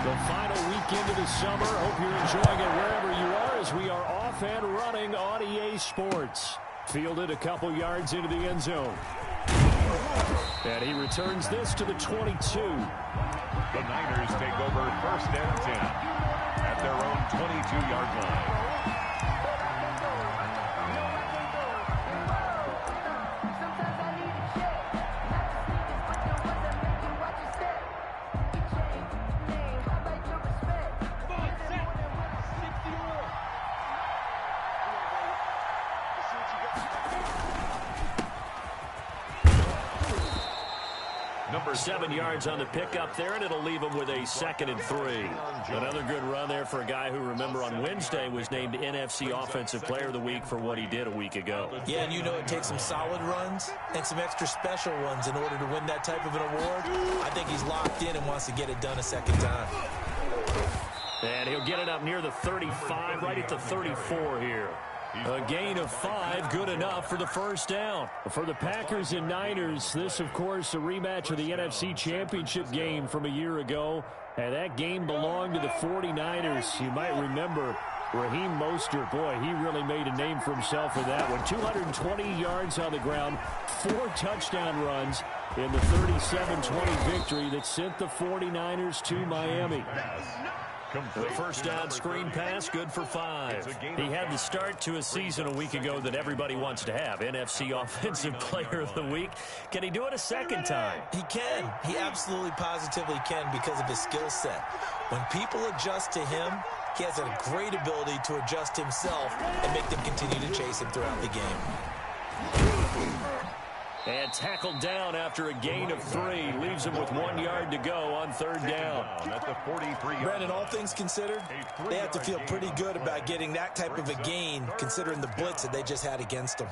The final weekend of the summer. Hope you're enjoying it wherever you are as we are off and running on EA Sports. Fielded a couple yards into the end zone. And he returns this to the 22. The Niners take over 1st and 10 at their own 22-yard line. Number 7 yards on the pickup there, and it'll leave him with a 2nd and 3. Another good run there for a guy who, remember, on Wednesday was named NFC Offensive Player of the Week for what he did a week ago. Yeah, and you know it takes some solid runs and some extra special ones in order to win that type of an award. I think he's locked in and wants to get it done a second time. And he'll get it up near the 35, right at the 34 here. A gain of 5, good enough for the 1st down. For the Packers and Niners, this, of course, a rematch of the NFC Championship game from a year ago. And that game belonged to the 49ers. You might remember Raheem Mostert. Boy, he really made a name for himself in that one. 220 yards on the ground, 4 touchdown runs in the 37-20 victory that sent the 49ers to Miami. The 1st down screen pass, good for 5. He had the start to a season a week ago that everybody wants to have, NFC Offensive Player of the Week. Can he do it a second time? He can. He absolutely positively can because of his skill set. When people adjust to him, he has a great ability to adjust himself and make them continue to chase him throughout the game. And tackled down after a gain of 3. Leaves him with 1 yard to go on 3rd down. At the 43-yard Brandon, all things considered, they have to feel pretty good about getting that type of a gain considering the blitz that they just had against them.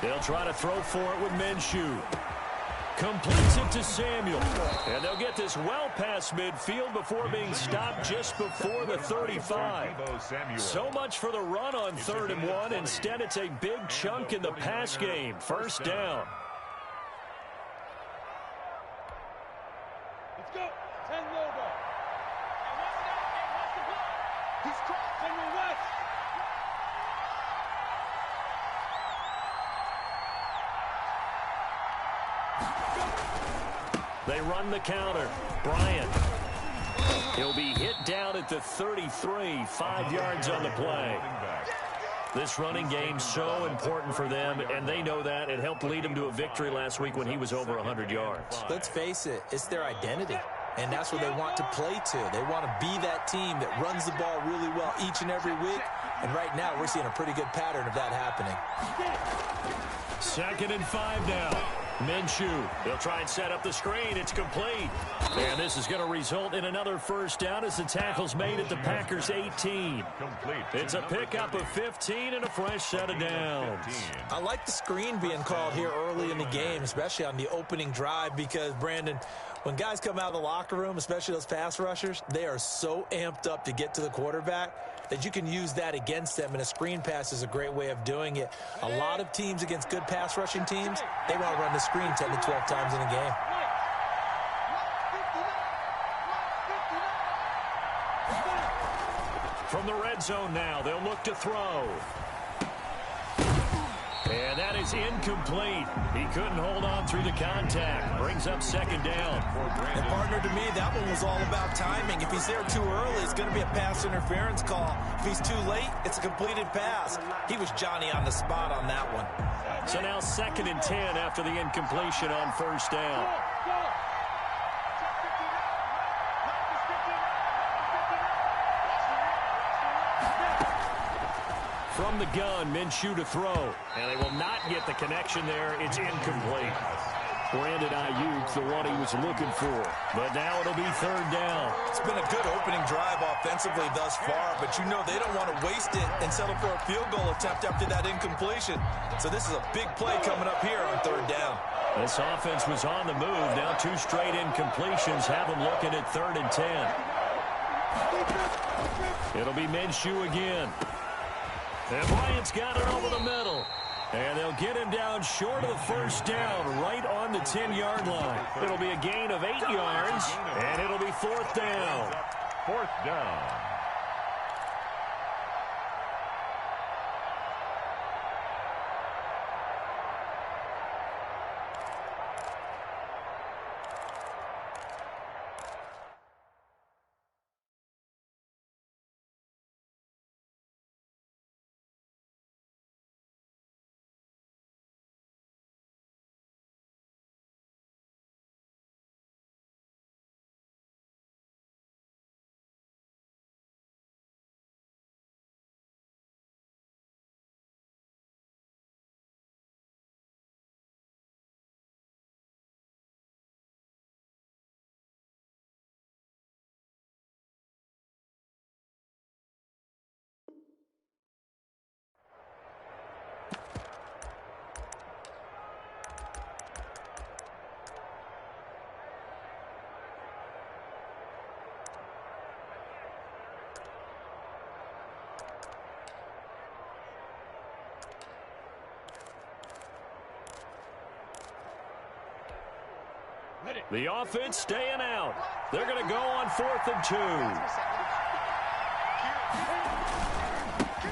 They'll try to throw for it with Minshew. Completes it to Samuel. And they'll get this well past midfield before being stopped just before the 35. So much for the run on 3rd and 1. Instead, it's a big chunk in the pass game. 1st down. Let's go. 10 logo. He's crossing the west. They run the counter. Bryant. He'll be hit down at the 33. 5 yards on the play. This running game so important for them, and they know that. It helped lead them to a victory last week when he was over 100 yards. Let's face it, it's their identity, and that's what they want to play to. They want to be that team that runs the ball really well each and every week, and right now we're seeing a pretty good pattern of that happening. 2nd and 5 now. Minshew. They'll try and set up the screen. It's complete. And this is going to result in another 1st down as the tackle's made at the Packers' 18. It's a pickup of 15 and a fresh set of downs. I like the screen being called here early in the game, especially on the opening drive, because, Brandon, when guys come out of the locker room, especially those pass rushers, they are so amped up to get to the quarterback that you can use that against them, and a screen pass is a great way of doing it. A lot of teams against good pass rushing teams, they want to run the screen 10 to 12 times in a game. From the red zone now, they'll look to throw. And that is incomplete. He couldn't hold on through the contact. Brings up 2nd down. And, partner, to me, that one was all about timing. If he's there too early, it's going to be a pass interference call. If he's too late, it's a completed pass. He was Johnny on the spot on that one. So now 2nd and 10 after the incompletion on 1st down. From the gun, Minshew to throw. And they will not get the connection there. It's incomplete. Brandon Ayuk, the one he was looking for. But now it'll be 3rd down. It's been a good opening drive offensively thus far, but you know they don't want to waste it and settle for a field goal attempt after that incompletion. So this is a big play coming up here on 3rd down. This offense was on the move. Now 2 straight incompletions have them looking at 3rd and 10. It'll be Minshew again. And Bryant's got it over the middle. And they'll get him down short of the first down, right on the 10-yard line. It'll be a gain of 8 yards, and it'll be fourth down. Fourth down. The offense staying out. They're going to go on 4th and 2.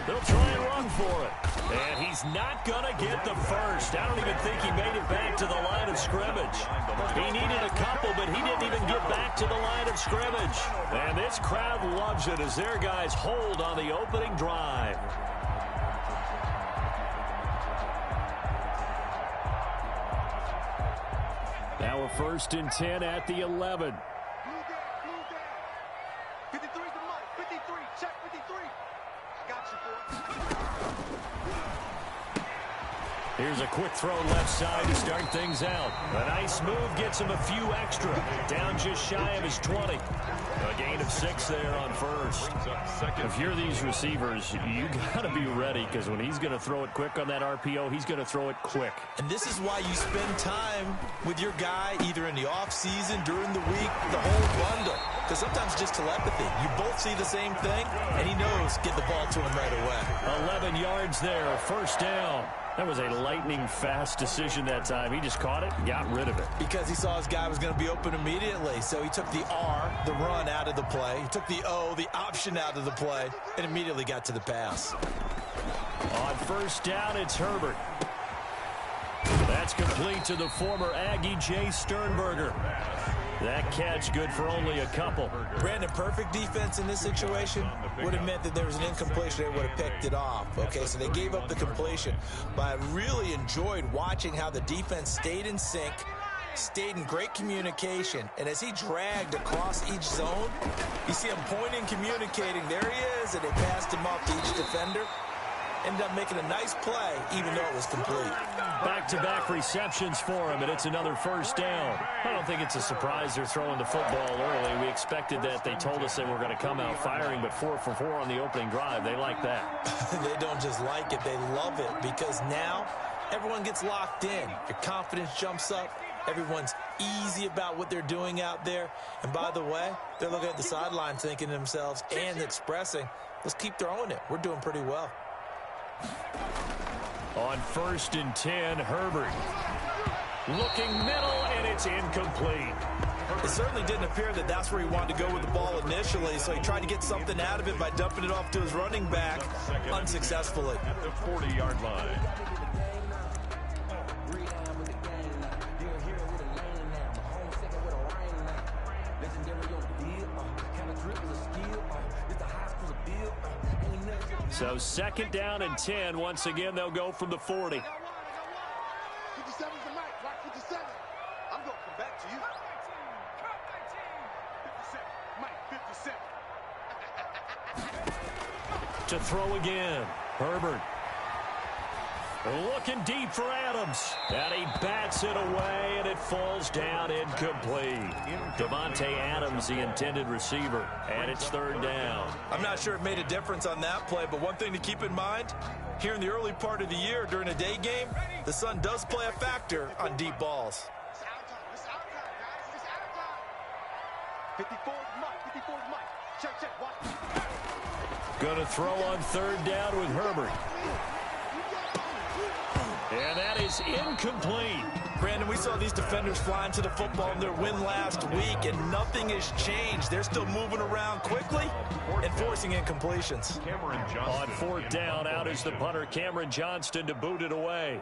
They'll try and run for it. And he's not going to get the first. I don't even think he made it back to the line of scrimmage. He needed a couple, but he didn't even get back to the line of scrimmage. And this crowd loves it as their guys hold on the opening drive. Now a 1st and 10 at the 11. 53 to Mike. 53. Check 53. Got you, boy. Here's a quick throw left side to start things out. A nice move gets him a few extra. Down just shy of his 20. A gain of 6 there on first. If you're these receivers, you got to be ready because when he's going to throw it quick on that RPO, he's going to throw it quick. And this is why you spend time with your guy either in the off season, during the week, the whole bundle. Because sometimes just telepathy. You both see the same thing, and he knows get the ball to him right away. 11 yards there, first down. That was a lightning-fast decision that time. He just caught it and got rid of it. Because he saw his guy was going to be open immediately. So he took the R, the run, out of the play. He took the O, the option, out of the play, and immediately got to the pass. On first down, it's Herbert. That's complete to the former Aggie, Jay Sternberger. That catch good for only a couple. Brandon, perfect defense in this situation would have meant that there was an incompletion. They would have picked it off. Okay, so they gave up the completion. But I really enjoyed watching how the defense stayed in sync, stayed in great communication. And as he dragged across each zone, you see him pointing, communicating. There he is, and they passed him off to each defender. Ended up making a nice play, even though it was complete. Back-to-back receptions for him, and it's another first down. I don't think it's a surprise they're throwing the football early. We expected that. They told us they were going to come out firing, but 4 for 4 on the opening drive. They like that. They don't just like it, they love it, because now everyone gets locked in. Your confidence jumps up. Everyone's easy about what they're doing out there. And by the way, they're looking at the sideline thinking to themselves and expressing, let's keep throwing it. We're doing pretty well. On 1st and 10, Herbert. Looking middle, and it's incomplete. It certainly didn't appear that that's where he wanted to go with the ball initially, so he tried to get something out of it by dumping it off to his running back unsuccessfully. At the 40-yard line. So 2nd down and 10. Once again, they'll go from the 40. 57's the mic. Right 57. I'm going to come back to you. 57. Mike, 57. To throw again. Herbert. Looking deep for Adams. And he bats it away, and it falls down incomplete. Devontae Adams, the intended receiver, and it's 3rd down. I'm not sure it made a difference on that play, but one thing to keep in mind, here in the early part of the year during a day game, the sun does play a factor on deep balls. It's out of time. It's out of time, guys. It's out of time. 54's Mike. 54's Mike. Check, check. Watch. Going to throw on third down with Herbert. And that is incomplete. Brandon, we saw these defenders flying to the football in their win last week, and nothing has changed. They're still moving around quickly and forcing incompletions. Cameron Johnston. On fourth down, out is the punter, Cameron Johnston, to boot it away.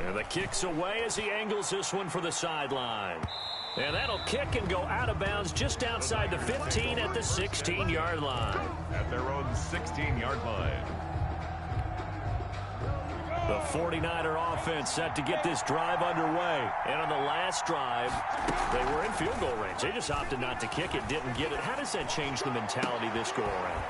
And the kick's away as he angles this one for the sideline. And that'll kick and go out of bounds just outside the 15 at the 16-yard line. At their own 16-yard line. The 49er offense set to get this drive underway. And on the last drive, they were in field goal range. They just opted not to kick it, didn't get it. How does that change the mentality this go-around?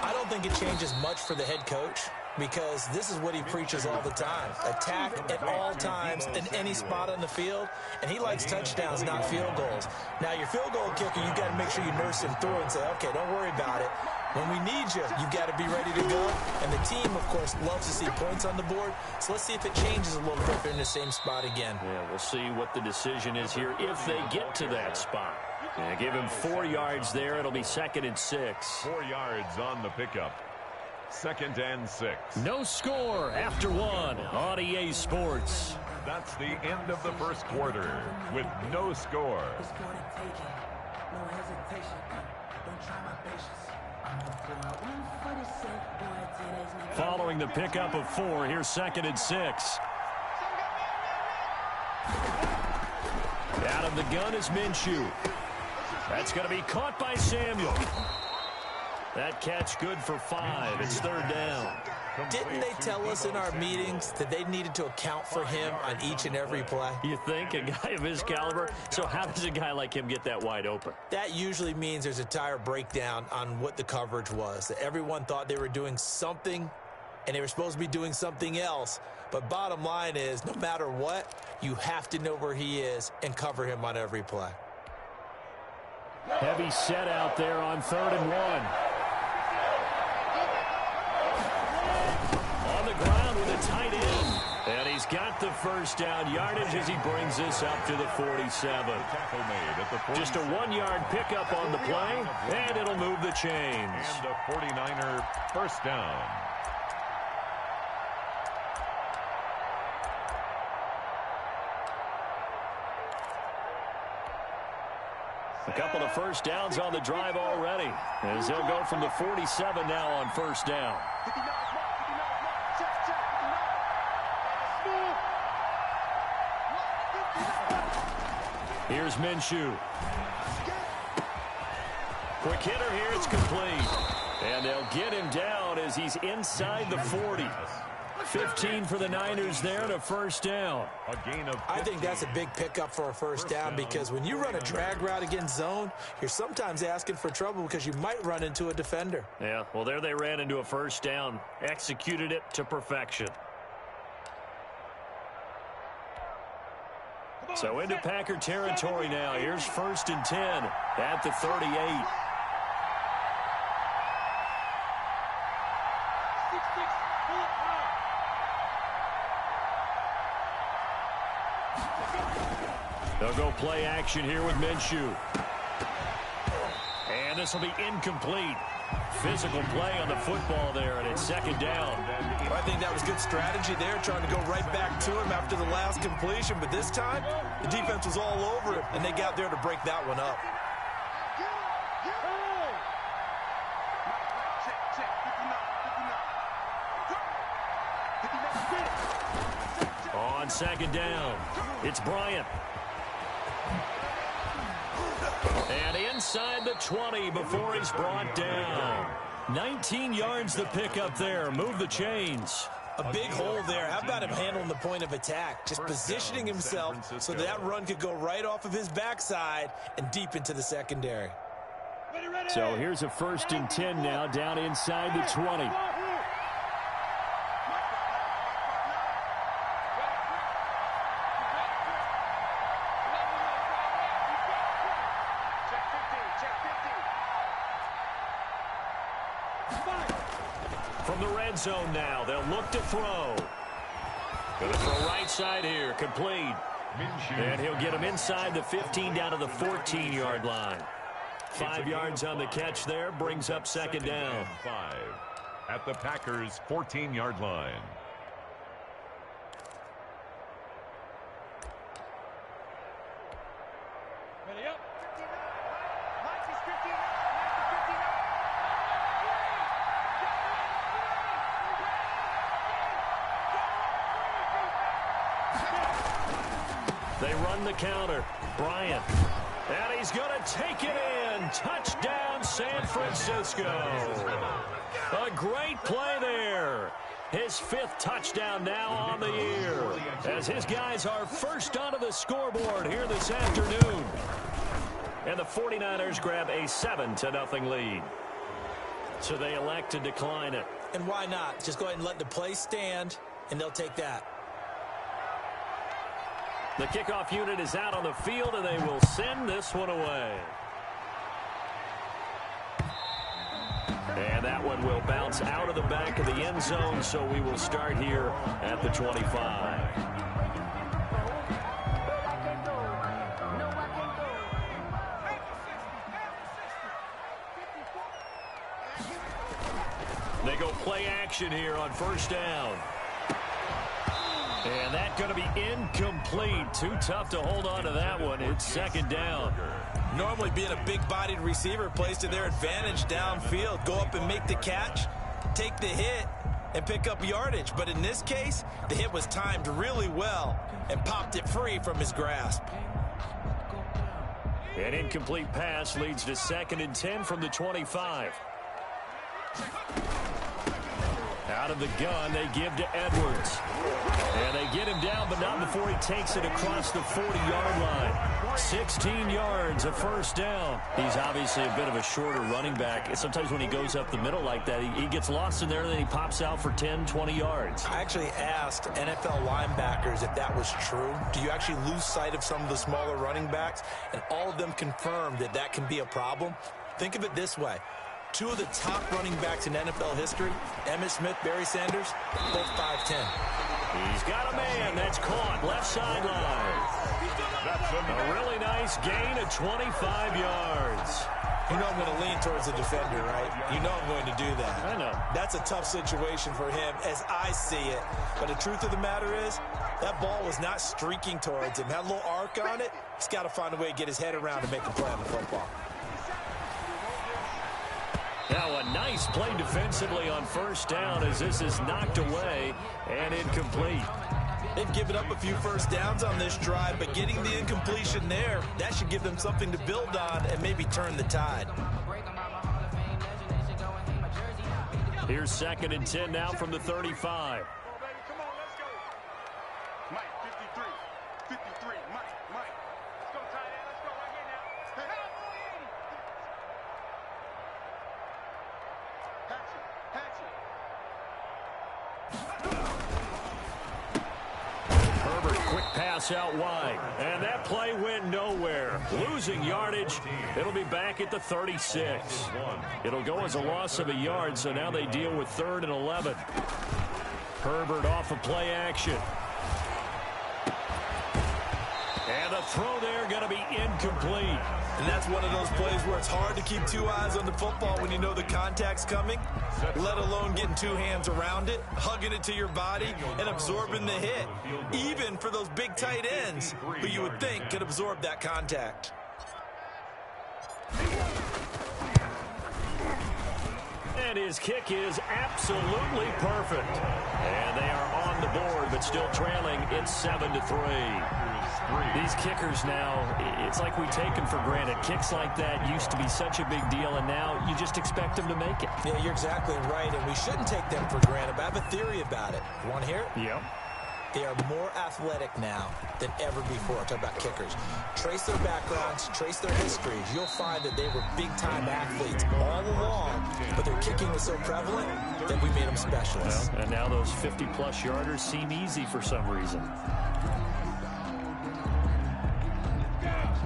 I don't think it changes much for the head coach, because this is what he preaches all the time. Attack at all times in any spot on the field, and he likes touchdowns, not field goals. Now, your field goal kicker, you've got to make sure you nurse him through and say, okay, don't worry about it. When we need you, you've got to be ready to go. And the team, of course, loves to see points on the board. So let's see if it changes a little bit if they're in the same spot again. Yeah, we'll see what the decision is here if they get to that spot. And give him 4 yards there. It'll be 2nd and 6. 4 yards on the pickup. 2nd and 6. No score after 1 on EA Sports. That's the end of the first quarter with no score. Following the pickup of 4, here's 2nd and 6. Out of the gun is Minshew. That's going to be caught by Samuel. That catch good for 5. It's 3rd down. Didn't they tell us in our meetings that they needed to account for him on each and every play? You think, a guy of his caliber? So how does a guy like him get that wide open? That usually means there's a tire breakdown on what the coverage was. That everyone thought they were doing something, and they were supposed to be doing something else. But bottom line is, no matter what, you have to know where he is and cover him on every play. Heavy set out there on 3rd and 1. Ground with a tight end. And he's got the first down yardage as he brings this up to the 47. Just a 1-yard pickup on the play, and it'll move the chains. And a 49er first down. A couple of first downs on the drive already, as they'll go from the 47 now on first down. Here's Minshew. Quick hitter here, it's complete. And they'll get him down as he's inside the 40. 15 for the Niners there and a first down. A gain of 15. I think that's a big pickup for a first down, because when you run a drag route against zone, you're sometimes asking for trouble because you might run into a defender. Yeah, well, there they ran into a first down. Executed it to perfection. So into Packer territory now. Here's 1st and 10 at the 38. They'll go play action here with Minshew. And this will be incomplete. Physical play on the football there, and it's 2nd down. I think that was good strategy there, trying to go right back to him after the last completion. But this time, the defense was all over him, and they got there to break that one up. On 2nd down, it's Bryant. And inside the 20 before he's brought down. 19 yards the pickup there. Move the chains. A big hole there. How about him handling the point of attack? Just positioning himself so that run could go right off of his backside and deep into the secondary. So here's a 1st and 10 now, down inside the 20. From the red zone now, they'll look to throw. Going to throw right side here, complete. And he'll get him inside the 15 down to the 14-yard line. 5 yards on the catch there, brings up second down. 5 at the Packers' 14-yard line. Ready up. 59. Mike is 59. Mike is 59. They run the counter. Bryant. And he's going to take it in. Touchdown, San Francisco. A great play there. His 5th touchdown now on the year, as his guys are first onto the scoreboard here this afternoon. And the 49ers grab a 7-0 lead. So they elect to decline it. And why not? Just go ahead and let the play stand, and they'll take that. The kickoff unit is out on the field, and they will send this one away. And that one will bounce out of the back of the end zone, so we will start here at the 25. They go play action here on first down. And that's going to be incomplete. Too tough to hold on to that one. It's second down. Normally being a big-bodied receiver plays to their advantage downfield. Go up and make the catch, take the hit, and pick up yardage. But in this case, the hit was timed really well and popped it free from his grasp. An incomplete pass leads to 2nd and 10 from the 25. Out of the gun, they give to Edwards. And they get him down, but not before he takes it across the 40-yard line. 16 yards, a first down. He's obviously a bit of a shorter running back. Sometimes when he goes up the middle like that, he gets lost in there, and then he pops out for 10, 20 yards. I actually asked NFL linebackers if that was true. Do you actually lose sight of some of the smaller running backs? And all of them confirmed that that can be a problem. Think of it this way. 2 of the top running backs in NFL history, Emmitt Smith, Barry Sanders, both 5'10". He's got a man that's caught left sideline. A really nice gain of 25 yards. You know I'm going to lean towards the defender, right? You know I'm going to do that. I know. That's a tough situation for him as I see it. But the truth of the matter is, that ball was not streaking towards him. Had a little arc on it. He's got to find a way to get his head around and make a play on the football. Now a nice play defensively on first down as this is knocked away and incomplete. They've given up a few first downs on this drive, but getting the incompletion there, that should give them something to build on and maybe turn the tide. Here's 2nd and 10 now from the 35. Come on, let's go. Mike, 53. 53. Mike. Let's go, tight end. Let's go right here now. Herbert, quick pass out wide. And that play went nowhere. Losing yardage. It'll be back at the 36. It'll go as a loss of a yard, so now they deal with 3rd and 11. Herbert off of play action. And the throw there going to be incomplete. And that's one of those plays where it's hard to keep 2 eyes on the football when you know the contact's coming, let alone getting 2 hands around it, hugging it to your body, and absorbing the hit. Even for those big tight ends who you would think could absorb that contact. And his kick is absolutely perfect. And they are on the board, but still trailing. It's 7-3. These kickers now, it's like we take them for granted. Kicks like that used to be such a big deal, and now you just expect them to make it. Yeah, you're exactly right, and we shouldn't take them for granted. But I have a theory about it. You want to hear it? Yep. They are more athletic now than ever before. Talk about kickers. Trace their backgrounds, trace their histories. You'll find that they were big-time athletes all along, but their kicking was so prevalent that we made them specialists. Well, and now those 50-plus yarders seem easy for some reason.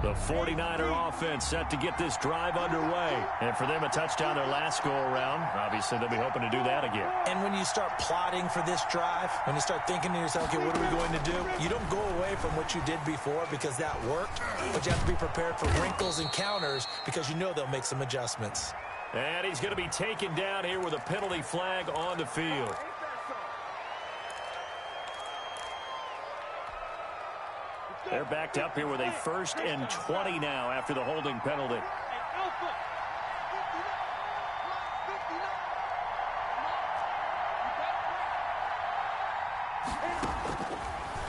The 49er offense set to get this drive underway. And for them, a touchdown their last go-around. Obviously, they'll be hoping to do that again. And when you start plotting for this drive, when you start thinking to yourself, okay, what are we going to do? You don't go away from what you did before because that worked, but you have to be prepared for wrinkles and counters because you know they'll make some adjustments. And he's going to be taken down here with a penalty flag on the field. They're backed up here with a 1st and 20 now after the holding penalty.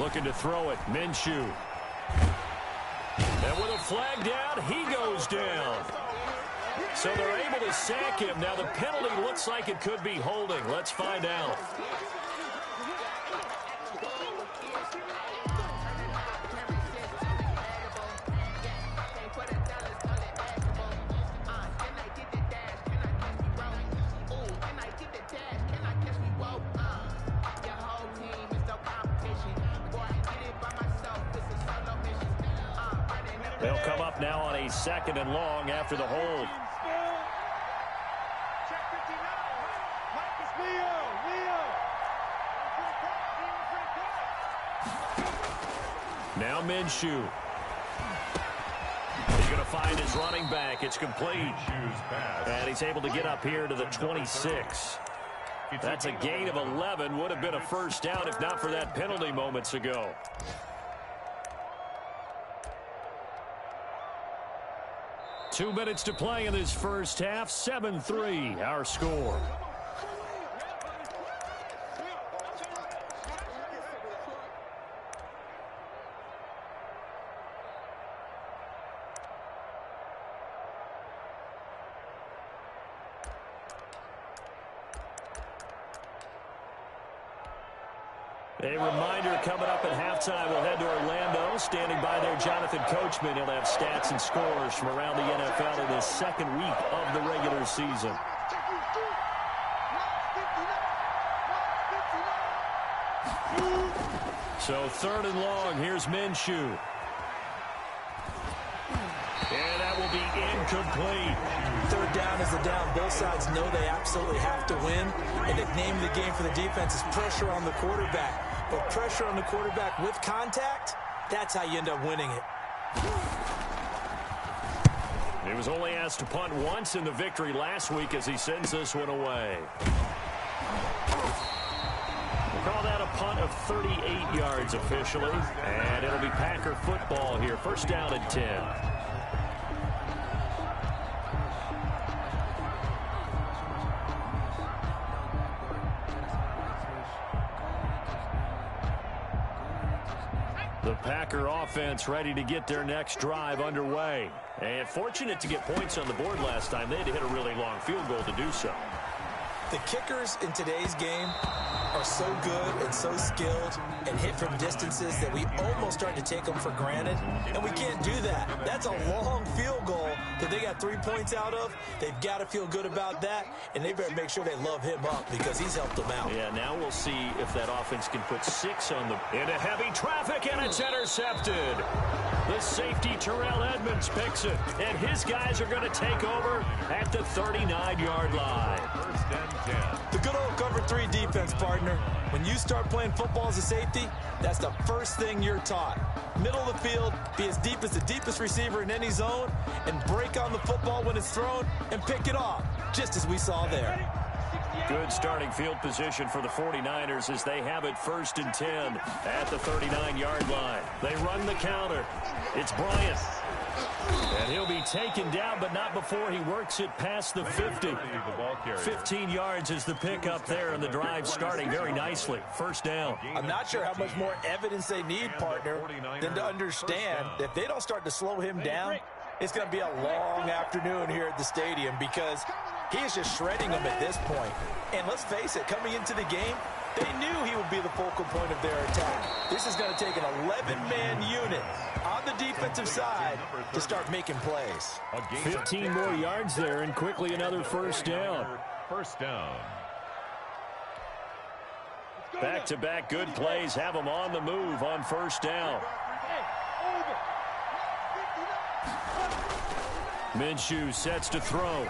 Looking to throw it, Minshew. And with a flag down, he goes down. So they're able to sack him. Now the penalty looks like it could be holding. Let's find out. They'll come up now on a 2nd and long after the hold. Now Minshew. He's going to find his running back. It's complete. And he's able to get up here to the 26. That's a gain of 11. Would have been a 1st down if not for that penalty moments ago. Two minutes to play in this first half. 7-3, our score. A reminder coming up at halftime. We'll head to Orlando. Standing by there, Jonathan Coachman. He'll have stats and scores from around the NFL in the 2nd week of the regular season. So 3rd and long. Here's Minshew. And that will be incomplete. 3rd down is a down. Both sides know they absolutely have to win. And the name of the game for the defense is pressure on the quarterback. But pressure on the quarterback with contact, that's how you end up winning it. He was only asked to punt once in the victory last week as he sends this one away. We'll call that a punt of 38 yards officially. And it'll be Packer football here. 1st down and 10. The Packer offense ready to get their next drive underway. And fortunate to get points on the board last time. They had to hit a really long field goal to do so. The kickers in today's game are so good and so skilled and hit from distances that we almost start to take them for granted, and we can't do that. That's a long field goal that they got 3 points out of. They've got to feel good about that, and they better make sure they love him up because he's helped them out. Yeah, now we'll see if that offense can put 6 on them. Into heavy traffic, and it's intercepted. The safety, Terrell Edmonds, picks it, and his guys are going to take over at the 39-yard line. 1st and 10. The good old cover 3 defense, partner. When you start playing football as a safety, that's the first thing you're taught. Middle of the field, be as deep as the deepest receiver in any zone, and break on the football when it's thrown and pick it off, just as we saw there. Good starting field position for the 49ers as they have it 1st and 10 at the 39-yard line. They run the counter. It's Bryant. And he'll be taken down, but not before he works it past the 50. 15 yards is the pickup there, and the drive starting very nicely. 1st down. I'm not sure how much more evidence they need, partner, than to understand that if they don't start to slow him down, it's going to be a long afternoon here at the stadium because he is just shredding them at this point. And let's face it, coming into the game, they knew he would be the focal point of their attack. This is going to take an 11-man unit on the defensive side to start making plays. 15 more yards there, and quickly another 1st down. 1st down. Back-to-back good plays have them on the move on 1st down. Minshew sets to throw.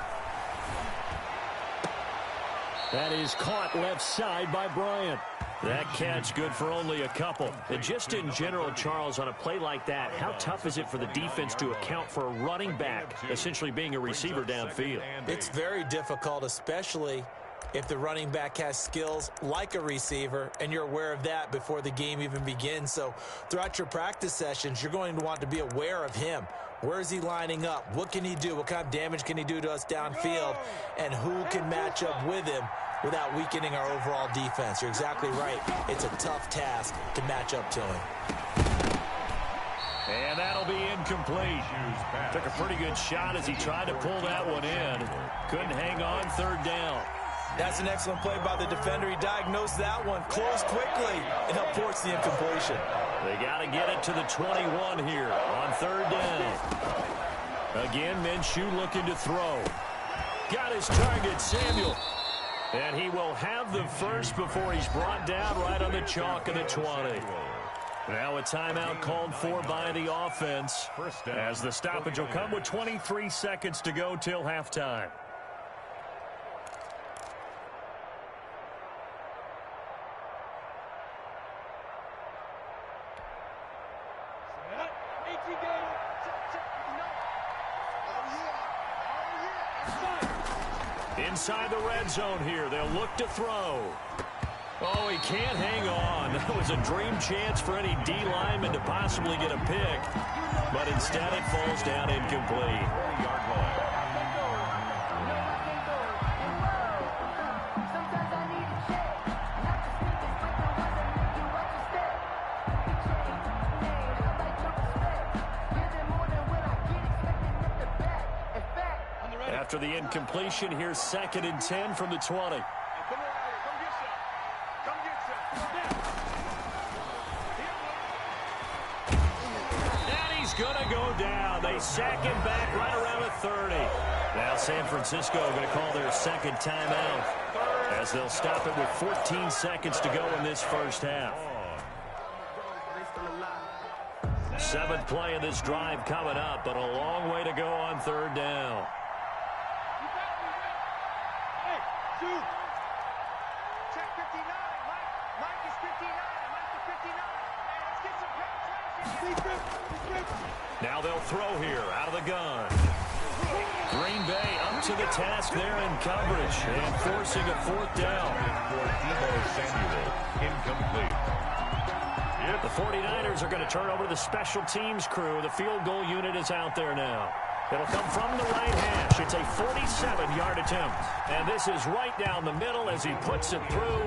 That is caught left side by Bryant. That catch good for only a couple. And just in general, Charles, on a play like that, how tough is it for the defense to account for a running back essentially being a receiver downfield? It's very difficult, especially if the running back has skills like a receiver, and you're aware of that before the game even begins. So throughout your practice sessions, you're going to want to be aware of him. Where is he lining up? What can he do? What kind of damage can he do to us downfield? And who can match up with him without weakening our overall defense? You're exactly right. It's a tough task to match up to him. And that'll be incomplete. Took a pretty good shot as he tried to pull that one in. Couldn't hang on, third down. That's an excellent play by the defender. He diagnosed that one, closed quickly, and helped force the incompletion. They got to get it to the 21 here on third down. Again, Minshew looking to throw. Got his target, Samuel. And he will have the first before he's brought down right on the chalk of the 20. Now a timeout called for by the offense as the stoppage will come with 23 seconds to go till halftime. Inside the red zone here, they'll look to throw. Oh, he can't hang on. That was a dream chance for any D lineman to possibly get a pick, but instead it falls down incomplete. 40-yard line. After the incompletion, here's 2nd and 10 from the 20. And he's going to go down. They sack him back right around the 30. Now San Francisco going to call their second timeout as they'll stop it with 14 seconds to go in this first half. 7th play of this drive coming up, but a long way to go on third down. Check 59. Mike is 59. Mike is 59. Let's get some penetration. Now they'll throw here out of the gun. Green Bay up to the task there in coverage and forcing a 4th down. For Deebo Samuel, incomplete. The 49ers are going to turn over to the special teams crew. The field goal unit is out there now. It'll come from the right hash. It's a 47-yard attempt. And this is right down the middle as he puts it through.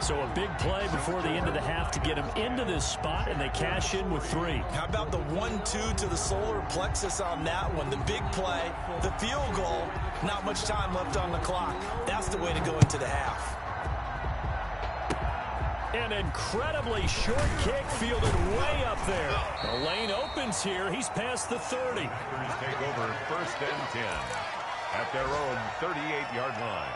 So a big play before the end of the half to get him into this spot, and they cash in with 3. How about the 1-2 to the solar plexus on that one? The big play, the field goal, not much time left on the clock. That's the way to go into the half. An incredibly short kick fielded way up there. The lane opens here. He's past the 30. Packers take over 1st and 10 at their own 38-yard line.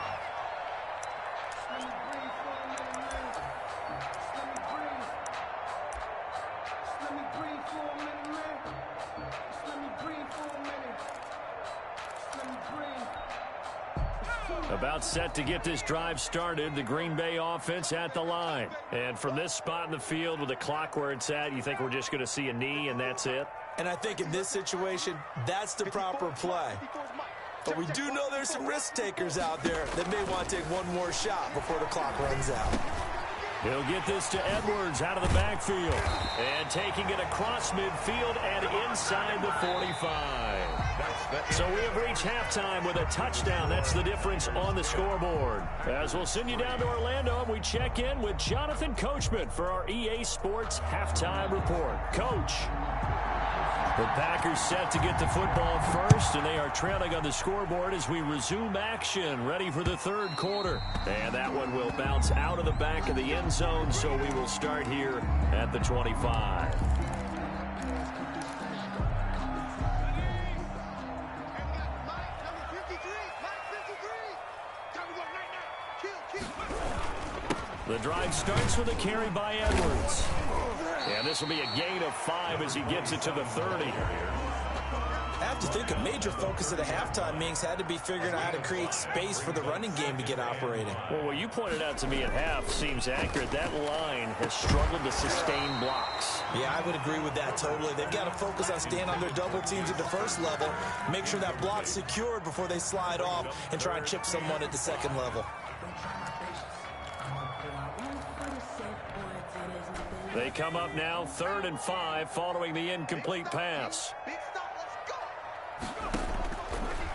About set to get this drive started. The Green Bay offense at the line. And from this spot in the field with the clock where it's at, you think we're just going to see a knee and that's it? And I think in this situation, that's the proper play. But we do know there's some risk takers out there that may want to take one more shot before the clock runs out. He'll get this to Edwards out of the backfield. And taking it across midfield and inside the 45. So we have reached halftime with a touchdown. That's the difference on the scoreboard. As we'll send you down to Orlando, and we check in with Jonathan Coachman for our EA Sports Halftime Report. Coach. The Packers set to get the football first, and they are trailing on the scoreboard as we resume action, ready for the 3rd quarter. And that one will bounce out of the back of the end zone, so we will start here at the 25. The drive starts with a carry by And this will be a gain of 5 as he gets it to the 30. to think a major focus of the halftime meetings had to be figuring out how to create space for the running game to get operating. Well, what you pointed out to me at half seems accurate. That line has struggled to sustain blocks. Yeah, I would agree with that totally. They've got to focus on staying on their double teams at the first level, make sure that block's secured before they slide off and try and chip someone at the second level. They come up now 3rd and 5 following the incomplete pass.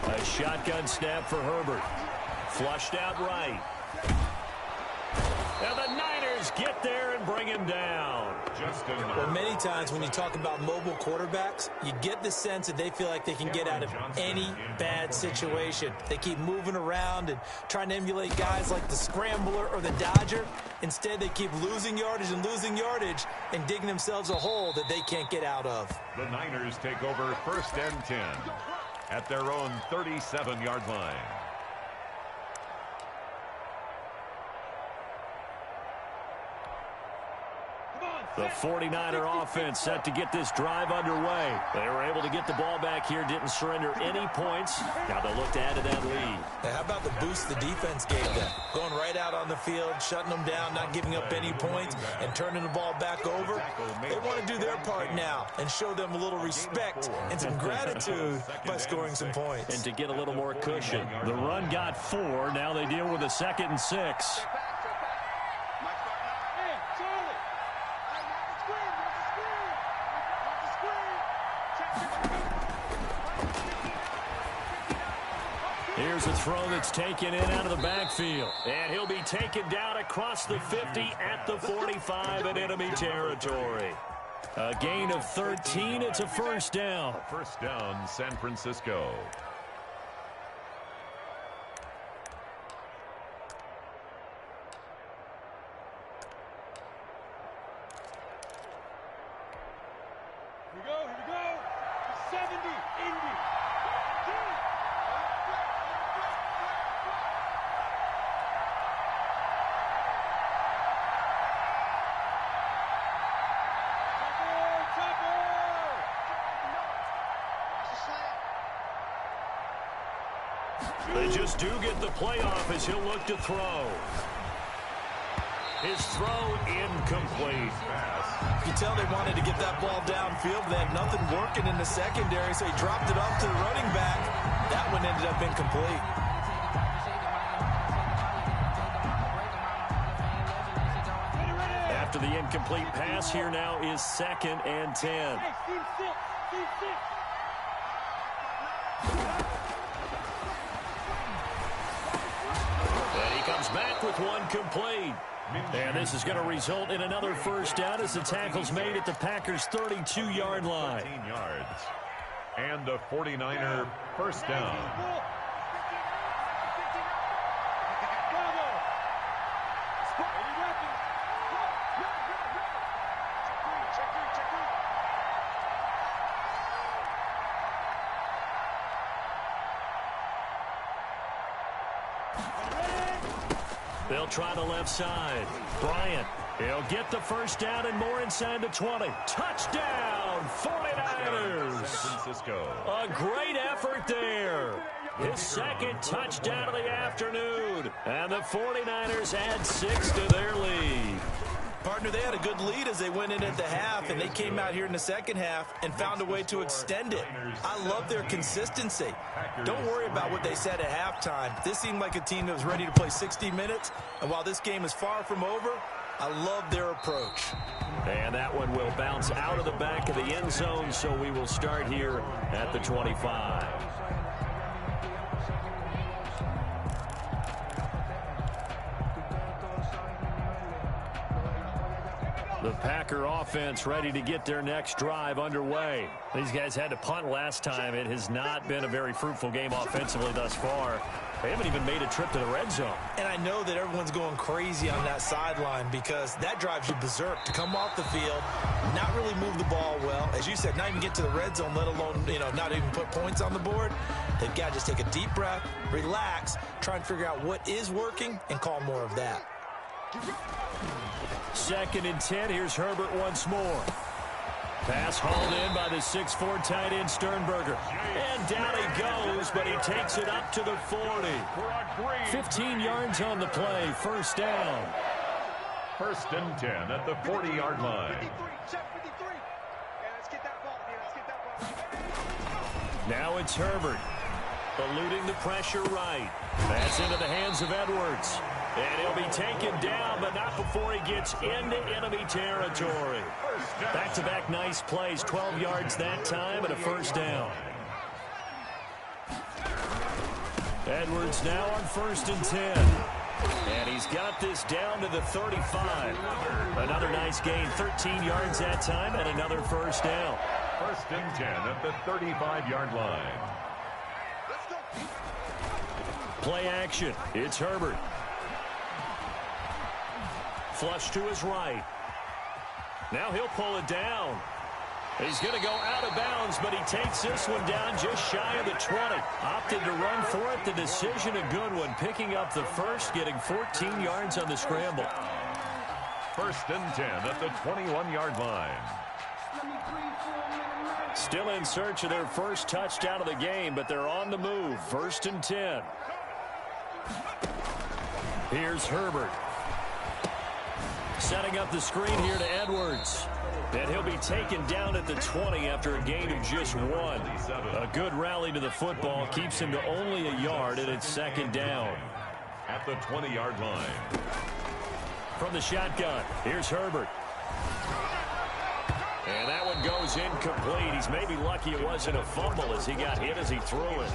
A shotgun snap for Herbert. Flushed out right. And the Niners get there and bring him down. Well, many times when you talk about mobile quarterbacks, you get the sense that they feel like they can get out of any bad situation. They keep moving around and trying to emulate guys like the Scrambler or the Dodger. Instead, they keep losing yardage and digging themselves a hole that they can't get out of. The Niners take over 1st and 10 at their own 37-yard line. The 49er offense set to get this drive underway. They were able to get the ball back here, didn't surrender any points. Now they look to add to that lead. Hey, how about the boost the defense gave them? Going right out on the field, shutting them down, not giving up any points, and turning the ball back over. They want to do their part now and show them a little respect and some gratitude by scoring some points. And to get a little more cushion. The run got 4. Now they deal with a 2nd and 6. Here's a throw that's taken in out of the backfield. And he'll be taken down across the 50 at the 45 in enemy territory. A gain of 13. It's a 1st down. 1st down, San Francisco. Here we go. 70, Indy. They just do get the playoff as he'll look to throw. His throw incomplete. You can tell they wanted to get that ball downfield. They had nothing working in the secondary, so he dropped it off to the running back. That one ended up incomplete. After the incomplete pass, here now is 2nd and 10. Comes back with one complete. And this is going to result in another 1st down as the tackle's made at the Packers' 32-yard line. 13 yards. And a 49er 1st down. They'll try the left side. Bryant, he'll get the 1st down and more inside the 20. Touchdown, 49ers. San Francisco. A great effort there. His 2nd touchdown of the afternoon. And the 49ers add 6 to their lead. Partner, they had a good lead as they went in at the half, and they came out here in the second half and found a way to extend it. I love their consistency. Don't worry about what they said at halftime. This seemed like a team that was ready to play 60 minutes, and while this game is far from over, I love their approach. And that one will bounce out of the back of the end zone, so we will start here at the 25. The Packer offense ready to get their next drive underway. These guys had to punt last time. It has not been a very fruitful game offensively thus far. They haven't even made a trip to the red zone. And I know that everyone's going crazy on that sideline because that drives you berserk to come off the field, not really move the ball well. As you said, not even get to the red zone, let alone, not even put points on the board. They've got to just take a deep breath, relax, try and figure out what is working and call more of that. 2nd and 10. Here's Herbert once more. Pass hauled in by the 6'4" tight end Sternberger. And down he goes, but he takes it up to the 40. 15 yards on the play, first down. First and 10 at the 40-yard line. Now it's Herbert. Eluding the pressure right. That's into the hands of Edwards. And he'll be taken down, but not before he gets into enemy territory. Back-to-back nice plays, 12 yards that time and a first down. Edwards now on first and 10. And he's got this down to the 35. Another nice gain, 13 yards that time and another first down. First and 10 at the 35-yard line. Play action. It's Herbert. Flush to his right. Now he'll pull it down. He's going to go out of bounds, but he takes this one down just shy of the 20. Opted to run for it. The decision a good one. Picking up the first, getting 14 yards on the scramble. First and 10 at the 21-yard line. Still in search of their first touchdown of the game, but they're on the move. First and 10. Here's Herbert. Setting up the screen here to Edwards. And he'll be taken down at the 20 after a gain of just one. A good rally to the football keeps him to only a yard, and it's second down. At the 20-yard line. From the shotgun, here's Herbert. And that one goes incomplete. He's maybe lucky it wasn't a fumble as he got hit as he threw it.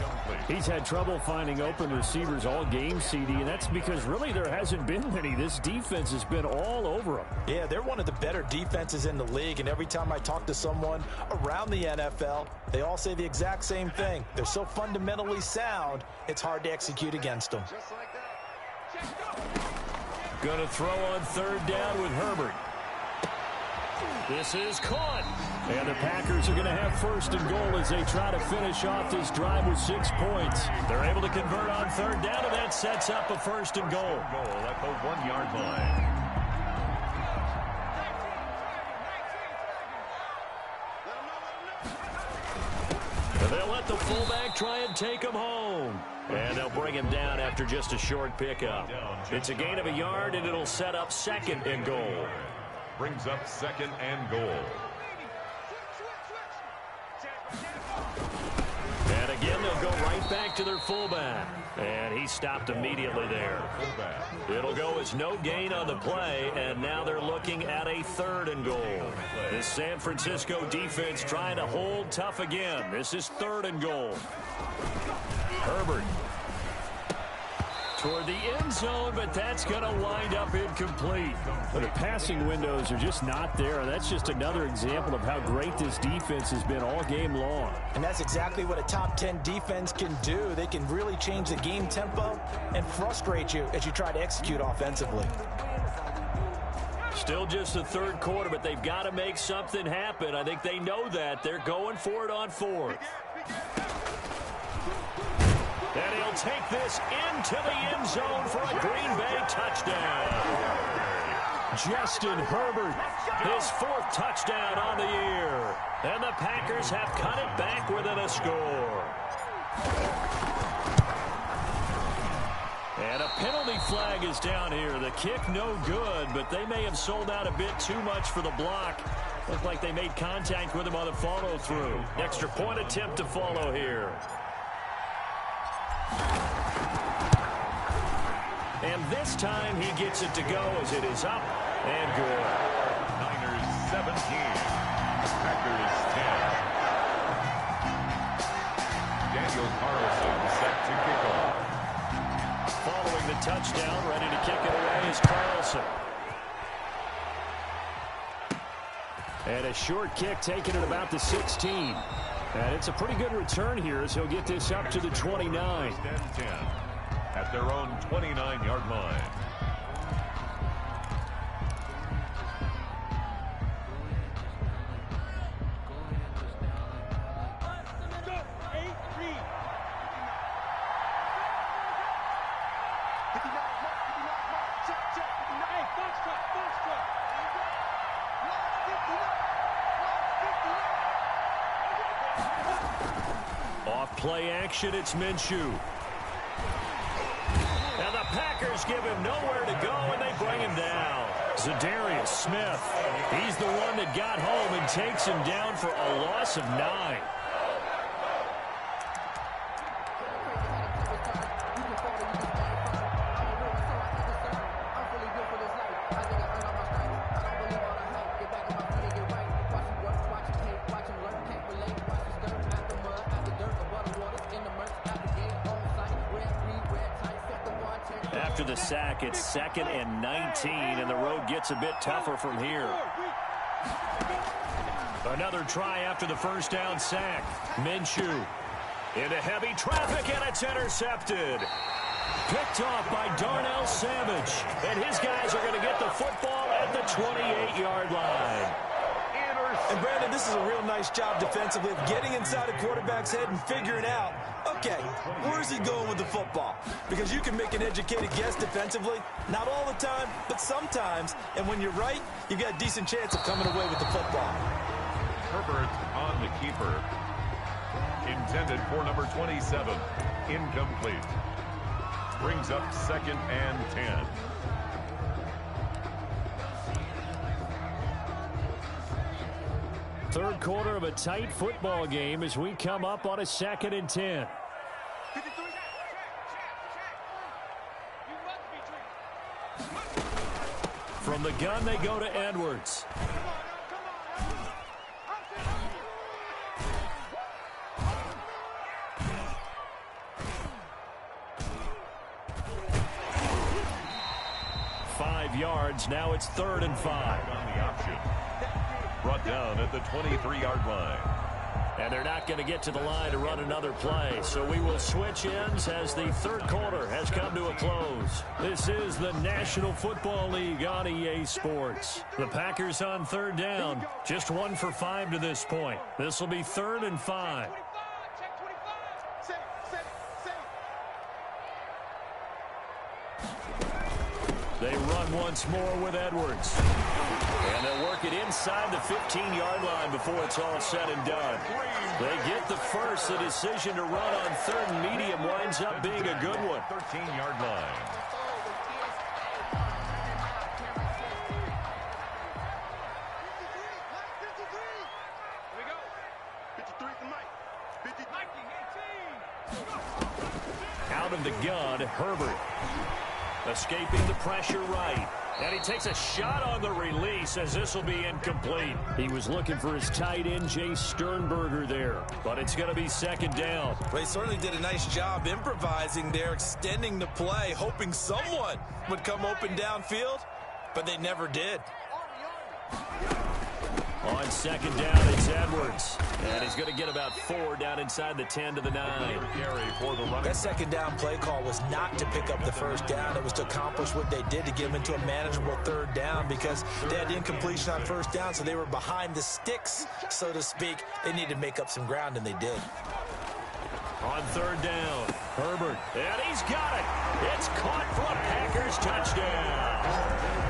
He's had trouble finding open receivers all game, CD, and that's because really there hasn't been many. This defense has been all over him. Yeah, they're one of the better defenses in the league, and every time I talk to someone around the NFL, they all say the exact same thing. They're so fundamentally sound, it's hard to execute against them. Gonna throw on third down with Herbert. This is caught. And the Packers are going to have first and goal as they try to finish off this drive with 6 points. They're able to convert on third down, and that sets up a first and goal. Goal at the 1-yard line. And they'll let the fullback try and take him home. And they'll bring him down after just a short pickup. It's a gain of a yard, and it'll set up second and goal. Brings up second and goal. And again, they'll go right back to their fullback. And he stopped immediately there. It'll go as no gain on the play, and now they're looking at a third and goal. This San Francisco defense trying to hold tough again. This is third and goal. Herbert. Toward the end zone, but that's going to wind up incomplete. But the passing windows are just not there. That's just another example of how great this defense has been all game long. And that's exactly what a top 10 defense can do. They can really change the game tempo and frustrate you as you try to execute offensively. Still just the third quarter, but they've got to make something happen. I think they know that. They're going for it on fourth. And he'll take this into the end zone for a Green Bay touchdown. Justin Herbert, his fourth touchdown on the year. And the Packers have cut it back within a score. And a penalty flag is down here. The kick no good, but they may have sold out a bit too much for the block. Looked like they made contact with him on the follow-through. Extra point attempt to follow here. And this time he gets it to go as it is up and good. Niners 17. Packers 10. Daniel Carlson set to kick off. Following the touchdown, ready to kick it away is Carlson. And a short kick taken at about the 16. And it's a pretty good return here as he'll get this up to the 29. At their own 29-yard line. Off play action, it's Minshew. And the Packers give him nowhere to go, and they bring him down. Zadarius Smith, he's the one that got home and takes him down for a loss of 9. After the sack, it's 2nd and 19, and the road gets a bit tougher from here. Another try after the first down sack. Minshew into heavy traffic, and it's intercepted. Picked off by Darnell Savage, and his guys are going to get the football at the 28-yard line. And, Brandon, this is a real nice job defensively of getting inside a quarterback's head and figuring out, okay, where's he going with the football? Because you can make an educated guess defensively, not all the time, but sometimes. And when you're right, you've got a decent chance of coming away with the football. Herbert on the keeper. Intended for number 27. Incomplete. Brings up 2nd and 10. Third quarter of a tight football game as we come up on a 2nd and 10. From the gun, they go to Edwards. Yards. Now it's 3rd and 5. On the option. Brought down at the 23-yard line. And they're not going to get to the line to run another play. So we will switch ends as the third quarter has come to a close. This is the National Football League on EA Sports. The Packers on 3rd down. Just 1 for 5 to this point. This will be 3rd and 5. They run once more with Edwards. And they'll work it inside the 15-yard line before it's all said and done. They get the first. The decision to run on 3rd and medium winds up being a good one. 13-yard line. Out of the gun, Herbert. Escaping the pressure right. And he takes a shot on the release as this will be incomplete. He was looking for his tight end, Jay Sternberger there. But it's going to be 2nd down. Well, he certainly did a nice job improvising there, extending the play, hoping someone would come open downfield, but they never did. On 2nd down, it's Edwards. And he's going to get about 4 down inside the 10 to the 9. That 2nd down play call was not to pick up the 1st down. It was to accomplish what they did to get them into a manageable 3rd down because they had incompletion on 1st down, so they were behind the sticks, so to speak. They needed to make up some ground, and they did. On 3rd down, Herbert. And he's got it. It's caught for a Packers touchdown.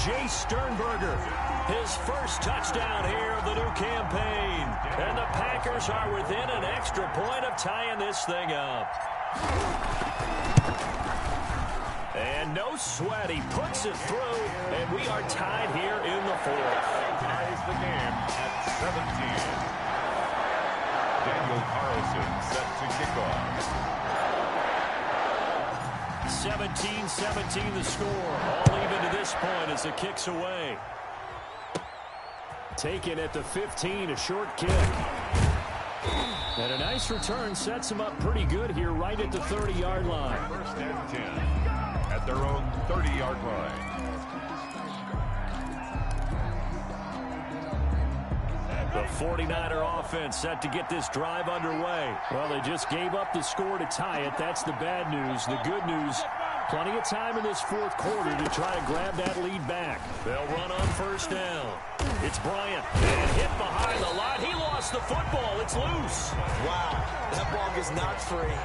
Jay Sternberger, his first touchdown here of the new campaign. And the Packers are within an extra point of tying this thing up. And no sweat, he puts it through, and we are tied here in the 4th. Ties the game at 17. Daniel Carlson set to kick off. 17-17 the score. All even to this point as the kick's away. Taken at the 15, a short kick. And a nice return sets him up pretty good here right at the 30-yard line. 1st and 10 at their own 30-yard line. The 49er offense set to get this drive underway. Well, they just gave up the score to tie it. That's the bad news. The good news, plenty of time in this 4th quarter to try to grab that lead back. They'll run on 1st down. It's Bryant. And hit behind the line. He lost the football. It's loose. Wow, that ball is not free,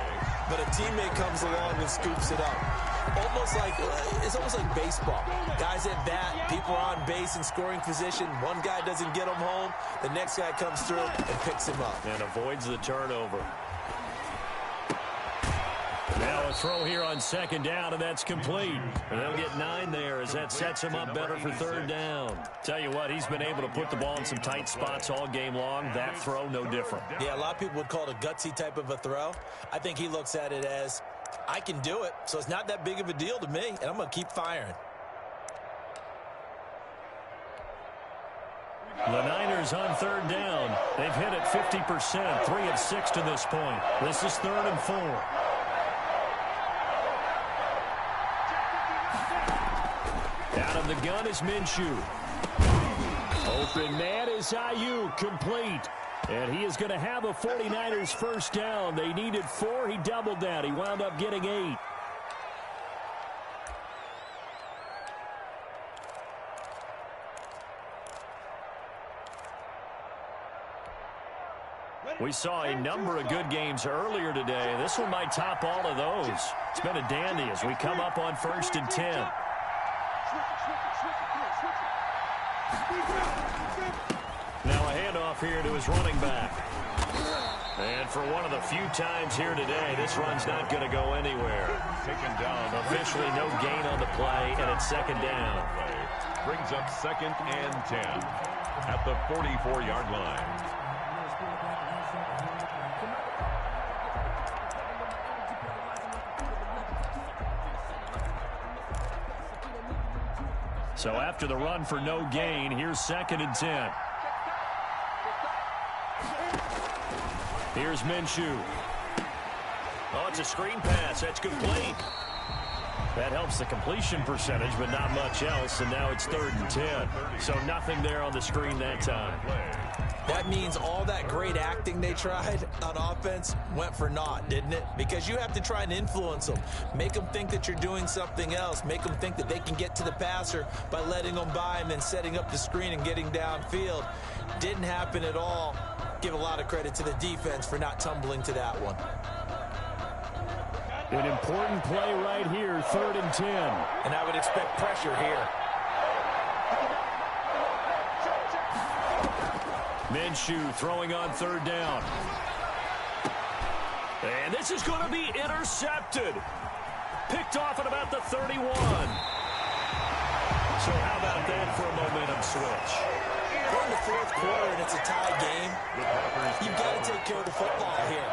but a teammate comes along and scoops it up. Almost like it's almost like baseball. Guys at bat, people are on base in scoring position. One guy doesn't get them home. The next guy comes through and picks him up. And avoids the turnover. Now a throw here on second down, and that's complete. And they'll get 9 there as that sets him up better for third down. Tell you what, he's been able to put the ball in some tight spots all game long. That throw, no different. Yeah, a lot of people would call it a gutsy type of a throw. I think he looks at it as, I can do it, so it's not that big of a deal to me, and I'm going to keep firing. The Niners on third down. They've hit it 50%, 3 of 6 to this point. This is 3rd and 4. Out of the gun is Minshew. Open man is Ayuk, complete. And he is going to have a 49ers first down. They needed 4. He doubled that. He wound up getting 8. We saw a number of good games earlier today. This one might top all of those. It's been a dandy as we come up on 1st and 10. Now a handoff here to his running back. And for one of the few times here today, this run's not going to go anywhere. Taken down. Officially no gain on the play, and it's second down. Brings up 2nd and 10 at the 44-yard line. So after the run for no gain, here's 2nd and 10. Here's Minshew. Oh, it's a screen pass. That's complete. That helps the completion percentage, but not much else, and now it's 3rd and 10. So nothing there on the screen that time. That means all that great acting they tried on offense went for naught, didn't it? Because you have to try and influence them. Make them think that you're doing something else. Make them think that they can get to the passer by letting them by and then setting up the screen and getting downfield. Didn't happen at all. Give a lot of credit to the defense for not tumbling to that one. An important play right here, 3rd and 10. And I would expect pressure here. Minshew throwing on 3rd down. And this is going to be intercepted. Picked off at about the 31. So how about that for a momentum switch? We're in the 4th quarter and it's a tie game. You've got to take care of the football here.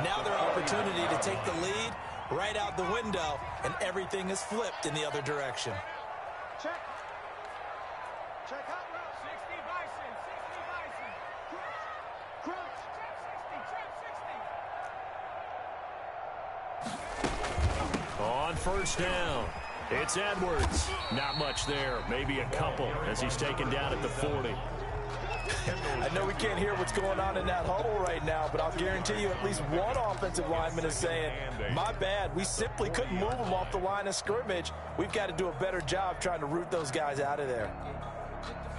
Now their opportunity to take the lead right out the window, and everything is flipped in the other direction. Check. Check out route. 60 Bison. 60 Bison. Crunch. Trap 60. On 1st down, it's Edwards. Not much there, maybe a couple as he's taken down at the 40. I know we can't hear what's going on in that huddle right now, but I'll guarantee you at least one offensive lineman is saying, my bad, we simply couldn't move them off the line of scrimmage. We've got to do a better job trying to root those guys out of there.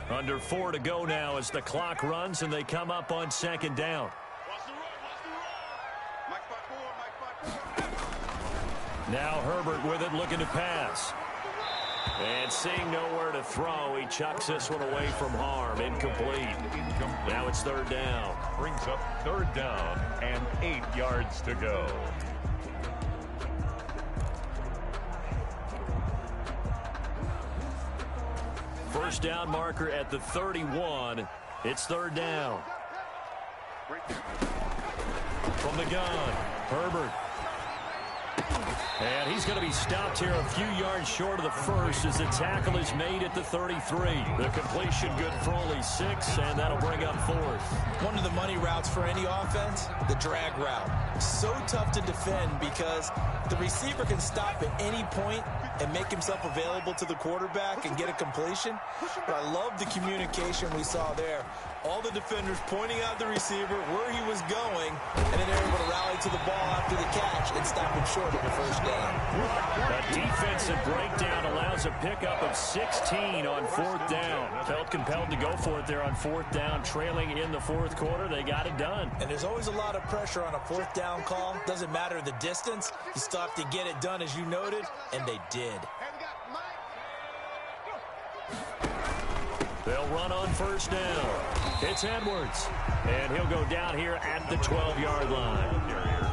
Under 4 to go now as the clock runs and they come up on 2nd down. Now Herbert with it, looking to pass. And seeing nowhere to throw, he chucks this one away from harm. Incomplete. Now it's 3rd down. Brings up 3rd down and 8 yards to go. First down marker at the 31. It's 3rd down. From the gun, Herbert. And he's going to be stopped here a few yards short of the first as the tackle is made at the 33. The completion good for only 6, and that'll bring up 4th. One of the money routes for any offense, the drag route. So tough to defend because the receiver can stop at any point and make himself available to the quarterback and get a completion. But I love the communication we saw there. All the defenders pointing out the receiver where he was going, and then they're able to rally to the ball after the catch and stop him short of the first down. The defensive breakdown allows a pickup of 16 on 4th down. Felt compelled to go for it there on 4th down, trailing in the 4th quarter. They got it done. And there's always a lot of pressure on a 4th down call. Doesn't matter the distance. You still have to get it done, as you noted, and they did. They'll run on 1st down. It's Edwards, and he'll go down here at the 12-yard line.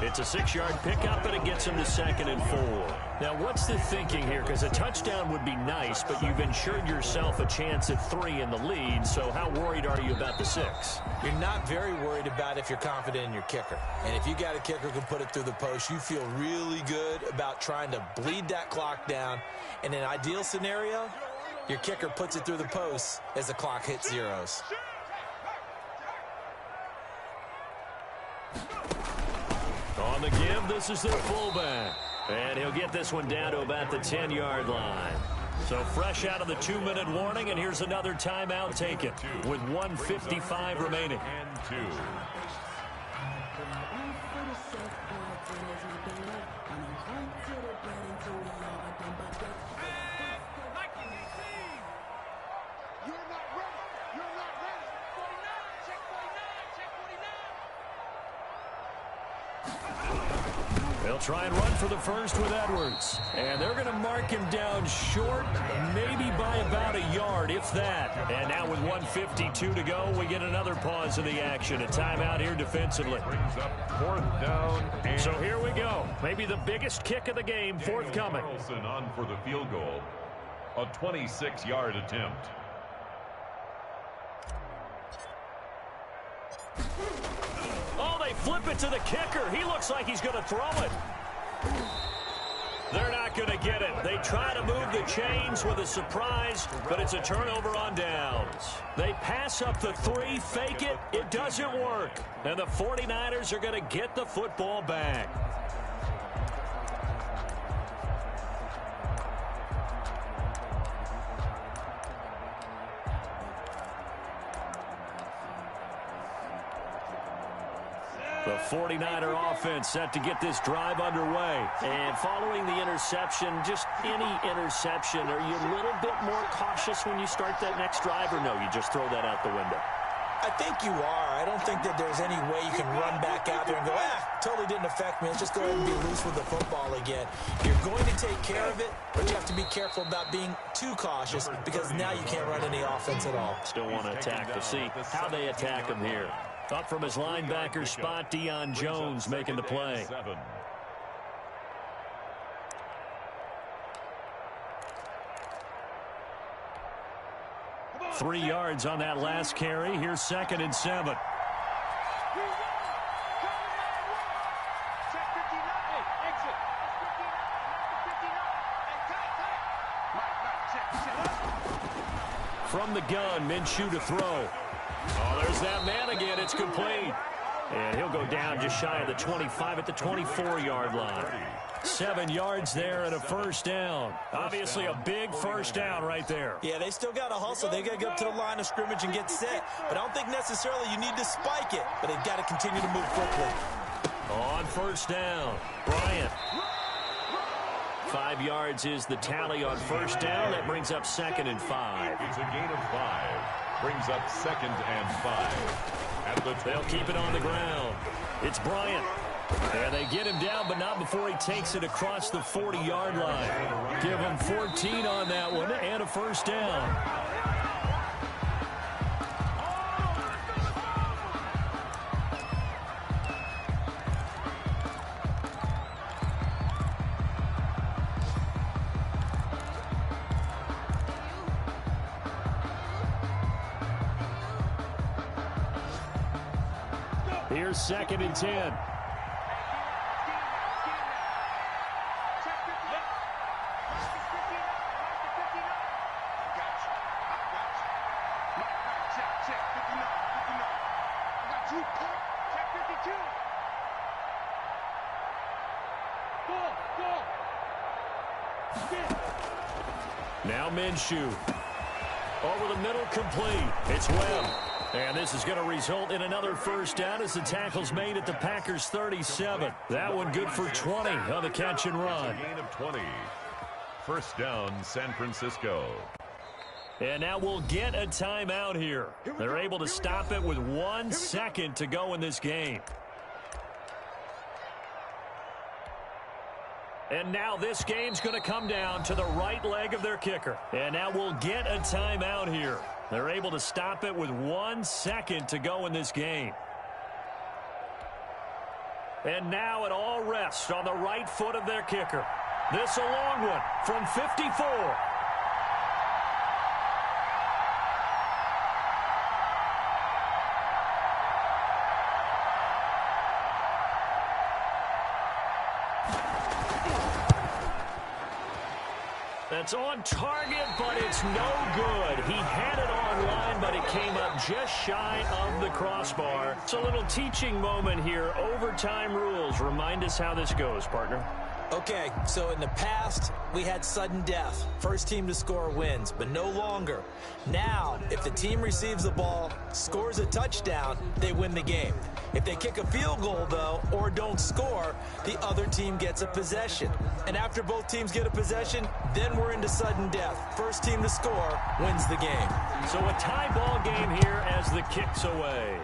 It's a 6-yard pickup, and it gets him to 2nd and 4. Now, what's the thinking here? Because a touchdown would be nice, but you've insured yourself a chance at 3 in the lead, so how worried are you about the 6? You're not very worried about if you're confident in your kicker. And if you got a kicker who can put it through the post, you feel really good about trying to bleed that clock down. In an ideal scenario, your kicker puts it through the post as the clock hits zeros. On the give, this is their fullback. And he'll get this one down to about the 10-yard line. So fresh out of the 2-minute warning, and here's another timeout taken with 1:55 remaining. And 2. They'll try and run for the first with Edwards. And they're going to mark him down short, maybe by about a yard, if that. And now with 1:52 to go, we get another pause in the action. A timeout here defensively. Brings up 4th down. And So here we go. Maybe the biggest kick of the game forthcoming. Carlson on for the field goal. A 26-yard attempt. Oh, they flip it to the kicker. He looks like he's going to throw it. They're not going to get it. They try to move the chains with a surprise, but it's a turnover on downs. They pass up the 3, fake it. It doesn't work. And the 49ers are going to get the football back. The 49er offense set to get this drive underway. And following the interception, just any interception, are you a little bit more cautious when you start that next drive, or no, you just throw that out the window? I think you are. I don't think that there's any way you can run back out there and go, totally didn't affect me. Let's just go ahead and be loose with the football again. You're going to take care of it, but you have to be careful about being too cautious because now you can't run any offense at all. Still want to attack. We'll see how they attack him here. Up from his linebacker spot, Deion Jones making the play. 7. 3 yards on that last carry. Here's 2nd and 7. From the gun, Minshew to throw. Oh, there's that man again. It's complete. And he'll go down just shy of the 25 at the 24-yard line. 7 yards there and a first down. Obviously a big first down right there. Yeah, they still got to hustle. They got to get up to the line of scrimmage and get set. But I don't think necessarily you need to spike it. But they've got to continue to move quickly. On first down, Bryant. 5 yards is the tally on first down. That brings up 2nd and 5. It's a gain of 5. Brings up 2nd and 5. They'll keep it on the ground. It's Bryant. And they get him down, but not before he takes it across the 40-yard line. Give him 14 on that one and a first down. Here's 2nd and 10. Now Minshew. Over the middle, complete. It's Webb. And this is going to result in another first down as the tackle's made at the Packers' 37. That one good for 20 on the catch and run. Gain of 20. First down, San Francisco. And now we'll get a timeout here. They're able to stop it with 1 second to go in this game. And now this game's going to come down to the right leg of their kicker. And now we'll get a timeout here. They're able to stop it with 1 second to go in this game. And now it all rests on the right foot of their kicker. This a long one from 54. It's on target, but it's no good. He had it on line, but it came up just shy of the crossbar. It's a little teaching moment here. Overtime rules. Remind us how this goes, partner. Okay, so in the past, we had sudden death. First team to score wins, but no longer. Now, if the team receives the ball, scores a touchdown, they win the game. If they kick a field goal, though, or don't score, the other team gets a possession. And after both teams get a possession, then we're into sudden death. First team to score wins the game. So a tie ball game here as the kick's away.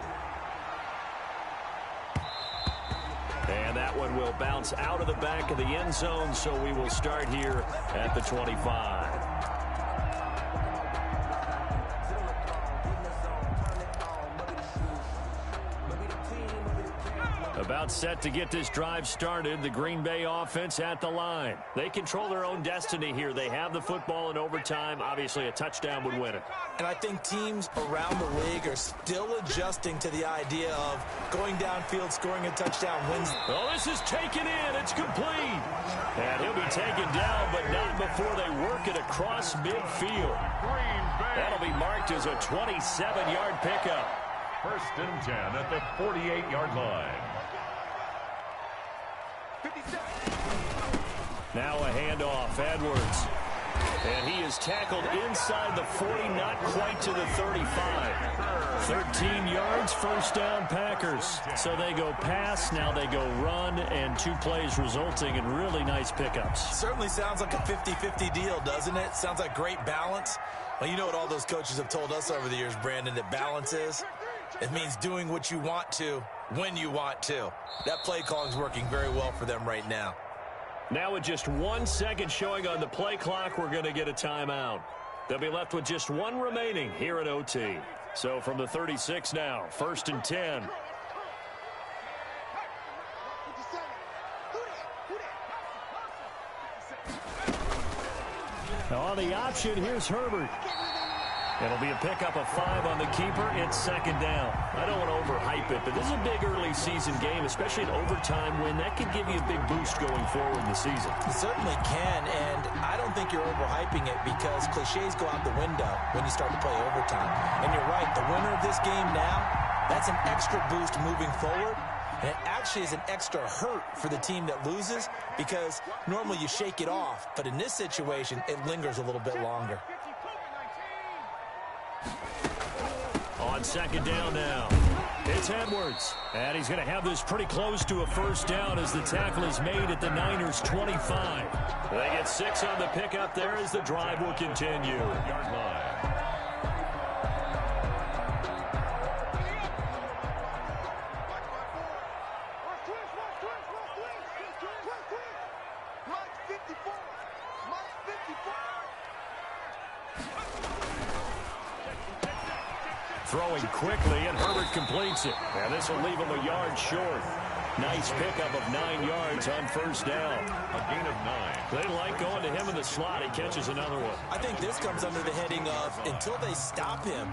And that one will bounce out of the back of the end zone, so we will start here at the 25. About set to get this drive started. The Green Bay offense at the line. They control their own destiny here. They have the football in overtime. Obviously, a touchdown would win it. And I think teams around the league are still adjusting to the idea of going downfield, scoring a touchdown wins. Oh, this is taken in. It's complete. And he'll be taken down, but not before they work it across midfield. That'll be marked as a 27-yard pickup. First and 10 at the 48-yard line. Now a handoff, Edwards. And he is tackled inside the 40, not quite to the 35. 13 yards, first down Packers. So they go pass, now they go run, and 2 plays resulting in really nice pickups. Certainly sounds like a 50-50 deal, doesn't it? Sounds like great balance. Well, you know what all those coaches have told us over the years, Brandon, that balance is? It means doing what you want to when you want to. That play calling is working very well for them right now. Now with just 1 second showing on the play clock, we're going to get a timeout. They'll be left with just 1 remaining here at OT. So from the 36 now, first and 10. On the option, here's Herbert. It'll be a pickup of 5 on the keeper. It's second down. I don't want to overhype it, but this is a big early season game, especially an overtime win. That could give you a big boost going forward in the season. It certainly can, and I don't think you're overhyping it because cliches go out the window when you start to play overtime. And you're right, the winner of this game now, that's an extra boost moving forward. And it actually is an extra hurt for the team that loses because normally you shake it off. But in this situation, it lingers a little bit longer. On second down now, it's Edwards. And he's going to have this pretty close to a first down as the tackle is made at the Niners' 25. They get 6 on the pickup there as the drive will continue. Yard line. Throwing quickly, and Herbert completes it. And this will leave him a yard short. Nice pickup of 9 yards on first down. A gain of 9. They like going to him in the slot. He catches another one. I think this comes under the heading of until they stop him,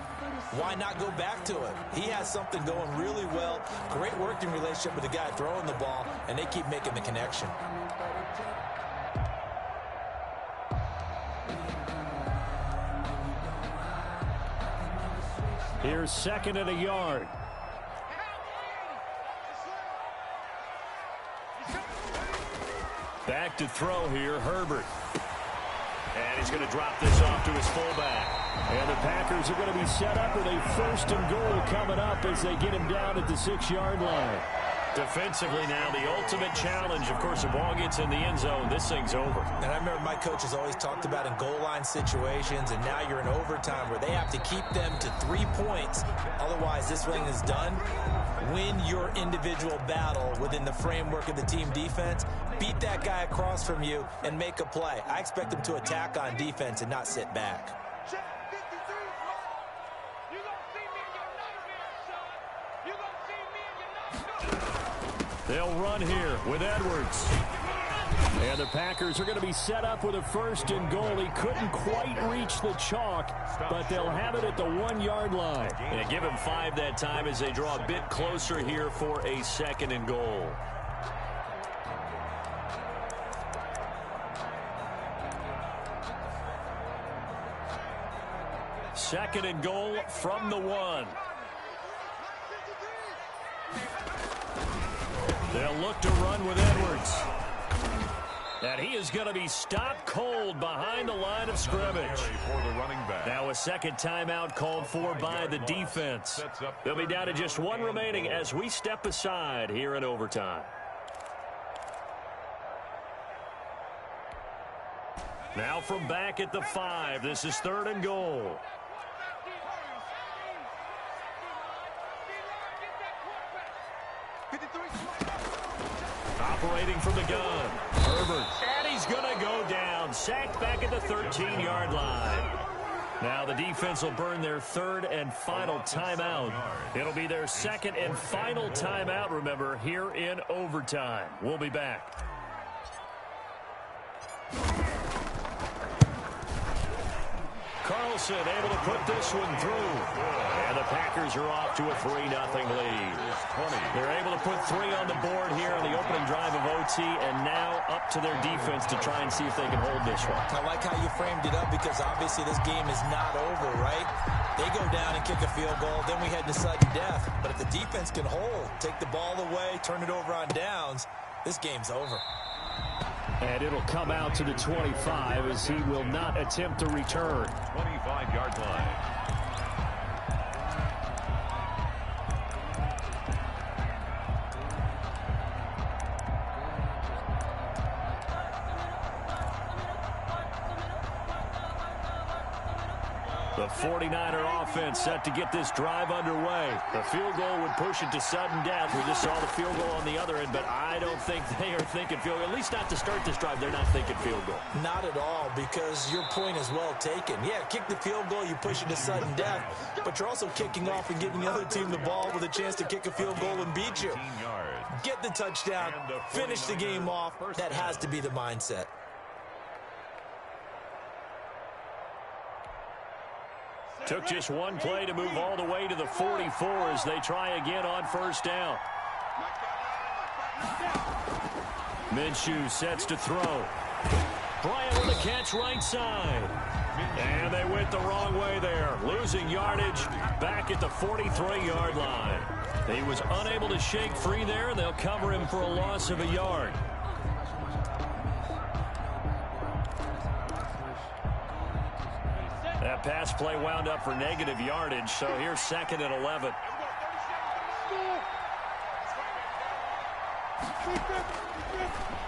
why not go back to it? He has something going really well. Great working relationship with the guy throwing the ball, and they keep making the connection. Here's second and a yard. Back to throw here, Herbert. And he's going to drop this off to his fullback. And the Packers are going to be set up with a first and goal coming up as they get him down at the 6-yard line. Defensively now, the ultimate challenge. Of course, the ball gets in the end zone. This thing's over. And I remember my coaches always talked about in goal line situations, and now you're in overtime where they have to keep them to 3 points. Otherwise, this thing is done. Win your individual battle within the framework of the team defense. Beat that guy across from you and make a play. I expect them to attack on defense and not sit back. They'll run here with Edwards. And the Packers are going to be set up with a 1st and goal. He couldn't quite reach the chalk, but they'll have it at the 1-yard line. And give him 5 that time as they draw a bit closer here for a 2nd and goal. Second and goal from the 1. They'll look to run with Edwards. And he is going to be stopped cold behind the line of scrimmage. Now a second timeout called for by the defense. They'll be down to just 1 remaining as we step aside here in overtime. Now from back at the 5, this is 3rd and goal. Operating from the gun, Herbert, and he's going to go down. Sacked back at the 13-yard line. Now the defense will burn their 3rd and final timeout. It'll be their 2nd and final timeout, remember, here in overtime. We'll be back. Carlson able to put this one through. And the Packers are off to a 3-0 lead. They're able to put 3 on the board here on the opening drive of OT, and now up to their defense to try and see if they can hold this one. I like how you framed it up because obviously this game is not over, right? They go down and kick a field goal, then we head to sudden death. But if the defense can hold, take the ball away, turn it over on downs, this game's over. And it'll come out to the 25 as he will not attempt to return. 25-yard line. The 49er offense set to get this drive underway. The field goal would push it to sudden death. We just saw the field goal on the other end, but I don't think they are thinking field goal. At least not to start this drive. They're not thinking field goal. Not at all, because your point is well taken. Yeah, kick the field goal, you push it to sudden death, but you're also kicking off and giving the other team the ball with a chance to kick a field goal and beat you. Get the touchdown, finish the game off. That has to be the mindset. Took just one play to move all the way to the 44 as they try again on 1st down. Minshew sets to throw. Bryant with a catch right side. And they went the wrong way there. Losing yardage back at the 43-yard line. He was unable to shake free there, and they'll cover him for a loss of a yard. That pass play wound up for negative yardage, so here's 2nd and 11.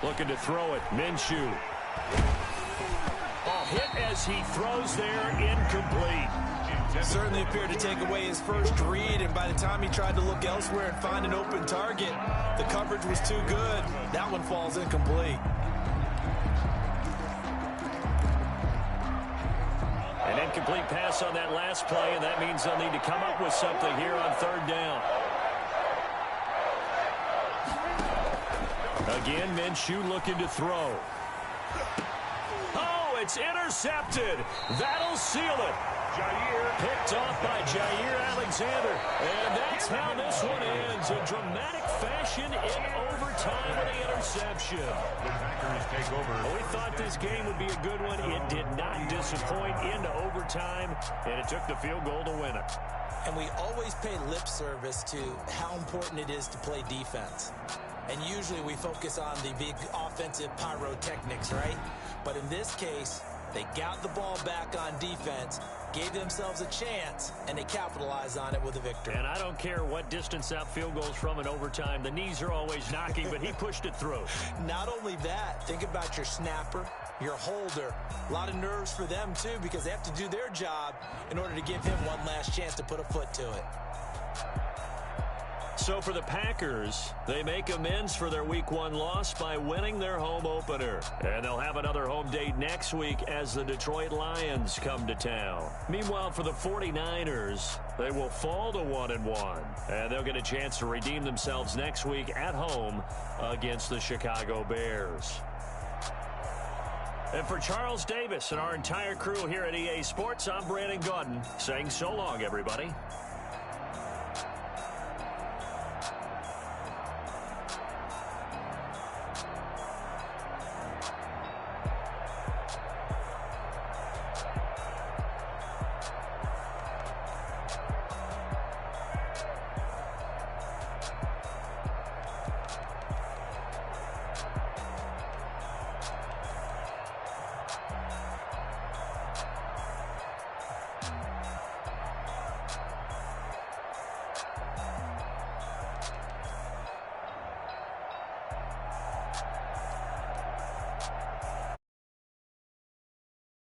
Looking to throw it, Minshew. Oh, hit as he throws there, incomplete. Certainly appeared to take away his first read, and by the time he tried to look elsewhere and find an open target, the coverage was too good. That one falls incomplete. An incomplete pass on that last play, and that means they'll need to come up with something here on 3rd down. Again, Minshew looking to throw. Oh, it's intercepted. That'll seal it. Picked off by Jair Alexander. And that's how this one ends. A dramatic fashion in overtime with the interception. The Packers take over. Well, we thought this game would be a good one. It did not disappoint into overtime, and it took the field goal to win it. And we always pay lip service to how important it is to play defense. And usually we focus on the big offensive pyrotechnics, right? But in this case, They got the ball back on defense, gave themselves a chance, and they capitalized on it with a victory. And I don't care what distance that field goes from in overtime. The knees are always knocking, but he pushed it through. Not only that, think about your snapper, your holder. A lot of nerves for them, too, because they have to do their job in order to give him one last chance to put a foot to it. So for the Packers, they make amends for their Week 1 loss by winning their home opener. And they'll have another home date next week as the Detroit Lions come to town. Meanwhile, for the 49ers, they will fall to 1-1. And they'll get a chance to redeem themselves next week at home against the Chicago Bears. And for Charles Davis and our entire crew here at EA Sports, I'm Brandon Gaudin saying so long, everybody.